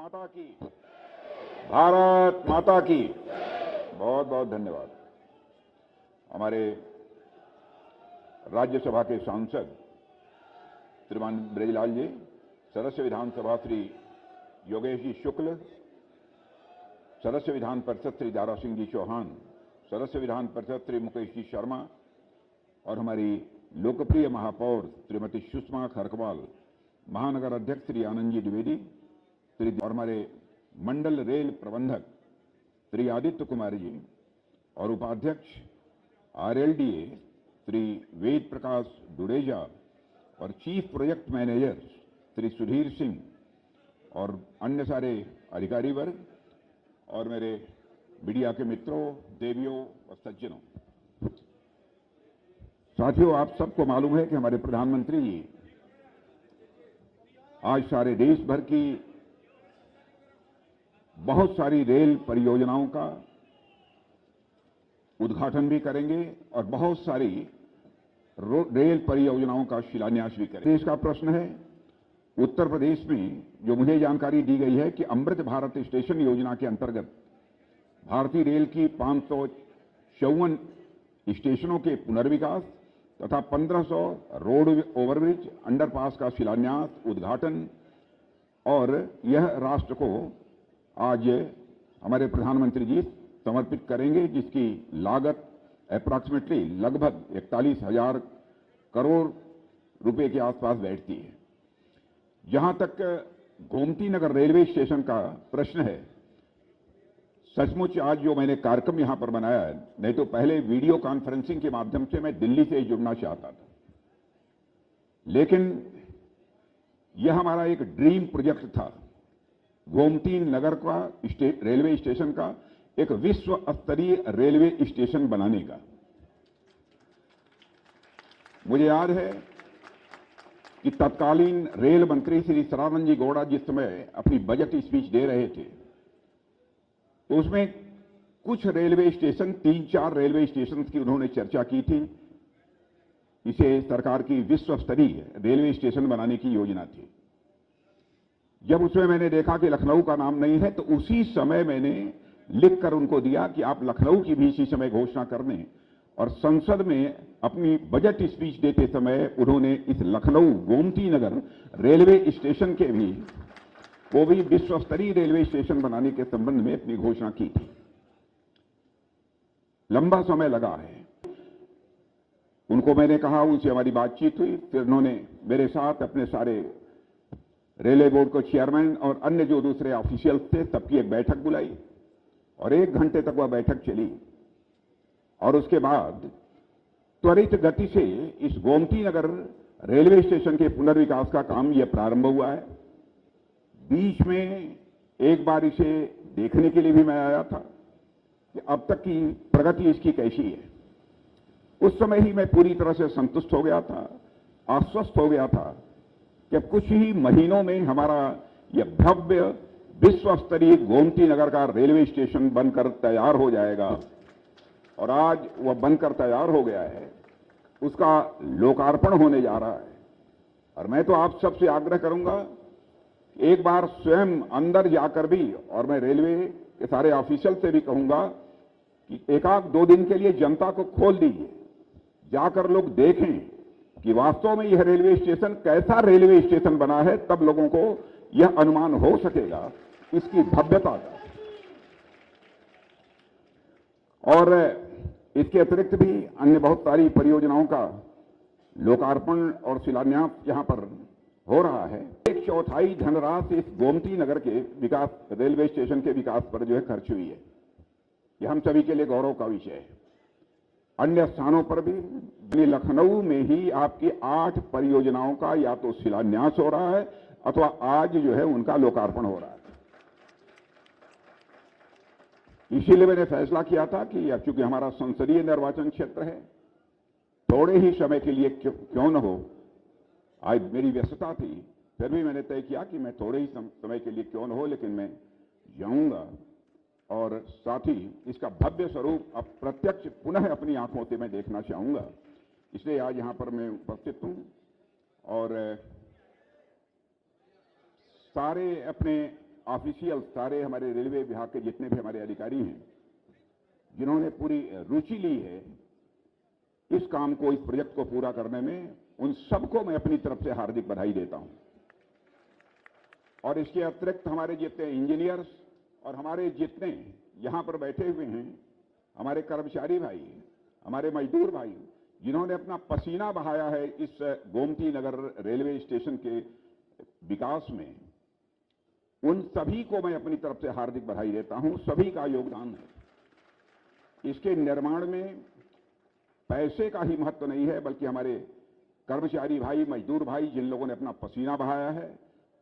माता की, भारत माता की। बहुत बहुत धन्यवाद। हमारे राज्यसभा के सांसद श्रीमान ब्रजलाल जी, सदस्य विधानसभा श्री योगेश जी शुक्ल, सदस्य विधान परिषद श्री दारा सिंह जी चौहान, सदस्य विधान परिषद श्री मुकेश जी शर्मा और हमारी लोकप्रिय महापौर श्रीमती सुषमा खरकवाल, महानगर अध्यक्ष श्री आनंद जी द्विवेदी और हमारे मंडल रेल प्रबंधक श्री आदित्य कुमार जी और उपाध्यक्ष आरएलडीए श्री वेद प्रकाश दुडेजा और chief project manager Shri Sudhir Singh और अन्य सारे अधिकारी वर्ग और मेरे मीडिया के मित्रों, देवियों और सज्जनों, साथियों, आप सबको मालूम है कि हमारे प्रधानमंत्री जी आज सारे देश भर की बहुत सारी रेल परियोजनाओं का उद्घाटन भी करेंगे और बहुत सारी रेल परियोजनाओं का शिलान्यास भी करेंगे। देश का प्रश्न है, उत्तर प्रदेश में जो मुझे जानकारी दी गई है कि अमृत भारत स्टेशन योजना के अंतर्गत भारतीय रेल की 554 स्टेशनों के पुनर्विकास तथा 1500 रोड ओवरब्रिज अंडरपास का शिलान्यास, उद्घाटन और यह राष्ट्र को आज हमारे प्रधानमंत्री जी समर्पित करेंगे, जिसकी लागत अप्रॉक्सीमेटली लगभग 41,000 करोड़ रुपए के आसपास बैठती है। जहां तक गोमती नगर रेलवे स्टेशन का प्रश्न है, सचमुच आज जो मैंने कार्यक्रम यहां पर बनाया है, नहीं तो पहले वीडियो कॉन्फ्रेंसिंग के माध्यम से मैं दिल्ली से जुड़ना चाहता था, लेकिन यह हमारा एक ड्रीम प्रोजेक्ट था, गोमती नगर का रेलवे स्टेशन का एक विश्व स्तरीय रेलवे स्टेशन बनाने का। मुझे याद है कि तत्कालीन रेल मंत्री श्री सदानंद जी गौड़ा जिस समय अपनी बजट स्पीच दे रहे थे, तो उसमें कुछ रेलवे स्टेशन, 3-4 रेलवे स्टेशन की उन्होंने चर्चा की थी। इसे सरकार की विश्व स्तरीय रेलवे स्टेशन बनाने की योजना थी। जब उसमें मैंने देखा कि लखनऊ का नाम नहीं है, तो उसी समय मैंने लिखकर उनको दिया कि आप लखनऊ की भी इसी समय घोषणा कर दें। और संसद में अपनी बजट स्पीच देते समय उन्होंने इस लखनऊ गोमती नगर रेलवे स्टेशन के भी, वो भी विश्व स्तरीय रेलवे स्टेशन बनाने के संबंध में अपनी घोषणा की थी। लंबा समय लगा है, उनको मैंने कहा, उनसे हमारी बातचीत हुई, फिर उन्होंने मेरे साथ अपने सारे रेलवे बोर्ड को चेयरमैन और अन्य जो दूसरे ऑफिशियल थे सबकी एक बैठक बुलाई और 1 घंटे तक वह बैठक चली। और उसके बाद त्वरित गति से इस गोमती नगर रेलवे स्टेशन के पुनर्विकास का काम यह प्रारंभ हुआ है। बीच में एक बार इसे देखने के लिए भी मैं आया था कि अब तक की प्रगति इसकी कैसी है। उस समय ही मैं पूरी तरह से संतुष्ट हो गया था, आश्वस्त हो गया था कि कुछ ही महीनों में हमारा यह भव्य विश्व स्तरीय गोमती नगर का रेलवे स्टेशन बनकर तैयार हो जाएगा। और आज वह बनकर तैयार हो गया है, उसका लोकार्पण होने जा रहा है। और मैं तो आप सबसे आग्रह करूंगा, एक बार स्वयं अंदर जाकर भी, और मैं रेलवे के सारे ऑफिशियल से भी कहूंगा कि 1-2 दिन के लिए जनता को खोल दीजिए, जाकर लोग देखें कि वास्तव में यह रेलवे स्टेशन कैसा रेलवे स्टेशन बना है, तब लोगों को यह अनुमान हो सकेगा इसकी भव्यता का। और इसके अतिरिक्त भी अन्य बहुत सारी परियोजनाओं का लोकार्पण और शिलान्यास यहां पर हो रहा है। 1/4 धनराशि इस गोमती नगर के विकास, रेलवे स्टेशन के विकास पर जो है खर्च हुई है। यह हम सभी के लिए गौरव का विषय है। अन्य स्थानों पर भी, लखनऊ में ही आपकी 8 परियोजनाओं का या तो शिलान्यास हो रहा है अथवा आज जो है उनका लोकार्पण हो रहा है। इसीलिए मैंने फैसला किया था कि अब चूंकि हमारा संसदीय निर्वाचन क्षेत्र है, थोड़े ही समय के लिए क्यों न हो, आज मेरी व्यस्तता थी, फिर भी मैंने तय किया कि मैं थोड़े ही समय के लिए क्यों न हो, लेकिन मैं जाऊंगा और साथ ही इसका भव्य स्वरूप अब प्रत्यक्ष पुनः अपनी आंखों से मैं देखना चाहूंगा। इसलिए आज यहां पर मैं उपस्थित हूं और सारे अपने ऑफिशियल, सारे हमारे रेलवे विभाग के जितने भी हमारे अधिकारी हैं, जिन्होंने पूरी रुचि ली है इस काम को, इस प्रोजेक्ट को पूरा करने में, उन सबको मैं अपनी तरफ से हार्दिक बधाई देता हूं। और इसके अतिरिक्त हमारे जितने इंजीनियर्स और हमारे जितने यहां पर बैठे हुए हैं, हमारे कर्मचारी भाई, हमारे मजदूर भाई, जिन्होंने अपना पसीना बहाया है इस गोमती नगर रेलवे स्टेशन के विकास में, उन सभी को मैं अपनी तरफ से हार्दिक बधाई देता हूं। सभी का योगदान है। इसके निर्माण में पैसे का ही महत्व नहीं है, बल्कि हमारे कर्मचारी भाई, मजदूर भाई, जिन लोगों ने अपना पसीना बहाया है,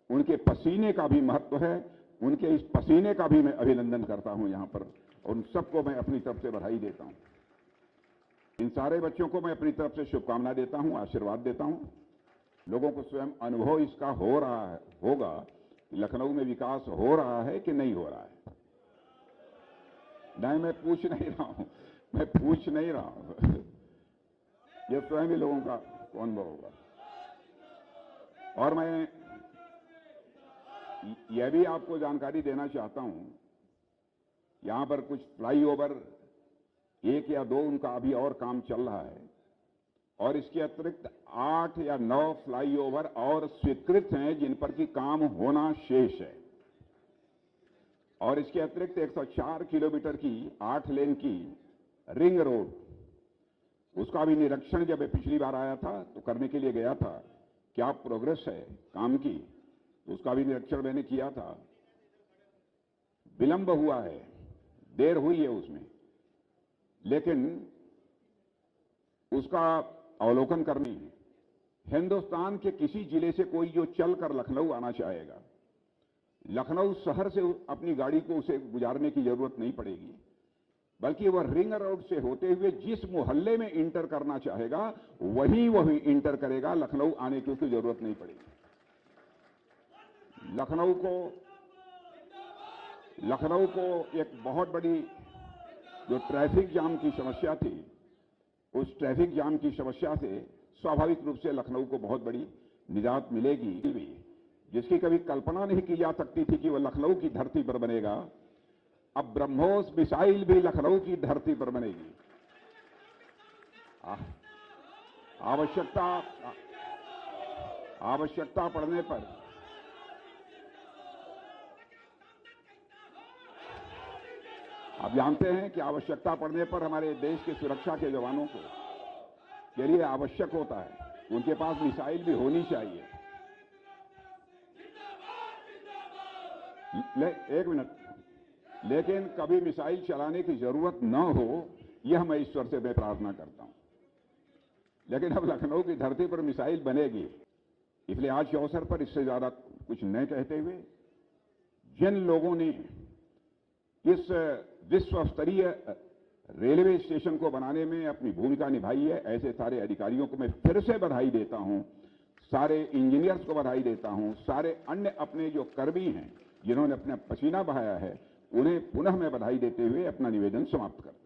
उनके पसीने का भी महत्व है। उनके इस पसीने का भी मैं अभिनंदन करता हूं यहां पर, और उन सबको मैं अपनी तरफ से बधाई देता हूं। इन सारे बच्चों को मैं अपनी तरफ से शुभकामना देता हूं, आशीर्वाद देता हूं। लोगों को स्वयं अनुभव इसका हो रहा है, होगा कि लखनऊ में विकास हो रहा है कि नहीं हो रहा है। नहीं, मैं पूछ नहीं रहा हूं ये स्वयं ही लोगों का अनुभव होगा। और मैं यह भी आपको जानकारी देना चाहता हूं, यहां पर कुछ फ्लाईओवर, 1 या 2 उनका अभी और काम चल रहा है, और इसके अतिरिक्त 8 या 9 फ्लाईओवर और स्वीकृत हैं जिन पर कि काम होना शेष है। और इसके अतिरिक्त 104 किलोमीटर की 8 लेन की रिंग रोड, उसका भी निरीक्षण जब पिछली बार आया था तो करने के लिए गया था, क्या प्रोग्रेस है काम की, तो उसका भी निरीक्षण मैंने किया था। विलंब हुआ है, देर हुई है उसमें, लेकिन उसका अवलोकन करनी है। हिंदुस्तान के किसी जिले से कोई जो चलकर लखनऊ आना चाहेगा, लखनऊ शहर से अपनी गाड़ी को उसे गुजारने की जरूरत नहीं पड़ेगी, बल्कि वह रिंग रोड से होते हुए जिस मोहल्ले में इंटर करना चाहेगा वही इंटर करेगा। लखनऊ आने की उसकी जरूरत नहीं पड़ेगी। लखनऊ को एक बहुत बड़ी जो ट्रैफिक जाम की समस्या थी, उस ट्रैफिक जाम की समस्या से स्वाभाविक रूप से लखनऊ को बहुत बड़ी निजात मिलेगी, जिसकी कभी कल्पना नहीं की जा सकती थी कि वह लखनऊ की धरती पर बनेगा। अब ब्रह्मोस मिसाइल भी लखनऊ की धरती पर बनेगी। आवश्यकता पड़ने पर आप जानते हैं कि आवश्यकता पड़ने पर हमारे देश के सुरक्षा के जवानों को के लिए आवश्यक होता है, उनके पास मिसाइल भी होनी चाहिए। एक मिनट, लेकिन कभी मिसाइल चलाने की जरूरत न हो, यह मैं ईश्वर से मैं प्रार्थना करता हूं। लेकिन अब लखनऊ की धरती पर मिसाइल बनेगी, इसलिए आज के अवसर पर इससे ज्यादा कुछ न कहते हुए, जिन लोगों ने इस विश्व स्तरीय रेलवे स्टेशन को बनाने में अपनी भूमिका निभाई है, ऐसे सारे अधिकारियों को मैं फिर से बधाई देता हूं, सारे इंजीनियर्स को बधाई देता हूं, सारे अन्य अपने जो कर्मी हैं जिन्होंने अपना पसीना बहाया है, उन्हें पुनः मैं बधाई देते हुए अपना निवेदन समाप्त करता हूं।